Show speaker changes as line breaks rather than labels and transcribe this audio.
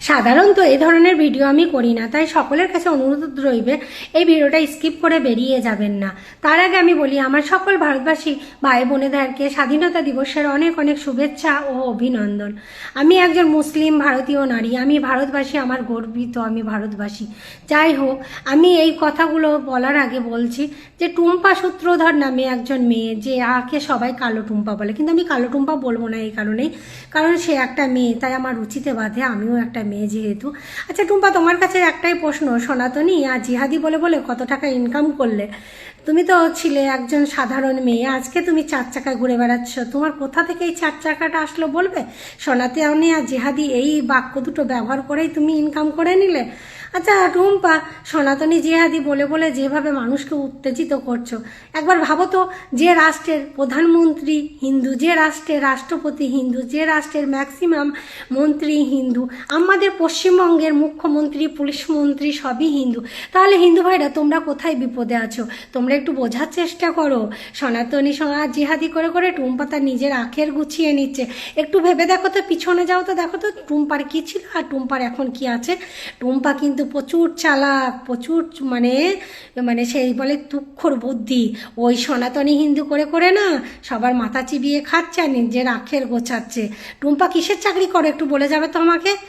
সাধারণত এই ধরনের ভিডিও আমি করি না, তাই সকলের কাছে অনুরোধ রইবে এই ভিডিওটা স্কিপ করে বেরিয়ে যাবেন না। তার আগে আমি বলি, আমার সকল ভারতবাসী ভাই বোনেদেরকে স্বাধীনতা দিবসের অনেক অনেক শুভেচ্ছা ও অভিনন্দন। আমি একজন মুসলিম ভারতীয় নারী, আমি ভারতবাসী, আমার গর্বিত আমি ভারতবাসী। যাই হোক, আমি এই কথাগুলো বলার আগে বলছি যে টুম্পা সূত্রধর নামে একজন মেয়ে, যে আকে সবাই কালো টুম্পা বলে, কিন্তু আমি কালো টুম্পা বলবো না এই কারণেই, কারণ সে একটা মেয়ে, তাই আমার রুচিতে বাধে, আমিও একটা মেয়ে যেহেতু। আচ্ছা টুম্পা, তোমার কাছে একটাই প্রশ্ন, সনাতনী আর জিহাদি বলে বলে কত টাকা ইনকাম করলে? তুমি তো ছিলে একজন সাধারণ মেয়ে, আজকে তুমি 4 চাকায় ঘুরে বেড়াচ্ছ, তোমার কোথা থেকে এই 4 চাকাটা আসলো বলবে? সনাতনী আর জিহাদি এই বাক্য দুটো ব্যবহার করেই তুমি ইনকাম করে নিলে? আচ্ছা টুম্পা, সনাতনী জিহাদি বলে বলে যেভাবে মানুষকে উত্তেজিত করছো, একবার ভাবো তো, যে রাষ্ট্রের প্রধানমন্ত্রী হিন্দু, যে রাষ্ট্রের রাষ্ট্রপতি হিন্দু, যে রাষ্ট্রের ম্যাক্সিমাম মন্ত্রী হিন্দু, আমাদের পশ্চিমবঙ্গের মুখ্যমন্ত্রী, পুলিশ মন্ত্রী সবই হিন্দু, তাহলে হিন্দু ভাইরা তোমরা কোথায় বিপদে আছো? তোমরা একটু বোঝার চেষ্টা করো। সনাতনী জিহাদি করে করে টুম্পা তার নিজের আখের গুছিয়ে নিচ্ছে। একটু ভেবে দেখো তো, পিছনে যাও তো, দেখো তো টুম্পার কি ছিল আর টুম্পার এখন কি আছে। টুম্পা কিন্তু প্রচুর চালাক, প্রচুর মানে মানে সেই বলে তুক্ষর বুদ্ধি। ওই সনাতনী হিন্দু করে করে না সবার মাথা চিবিয়ে খাচ্ছে আর নিজের আখের গোছাচ্ছে। টুম্পা কিসের চাকরি করে একটু বলে যাবে তো আমাকে?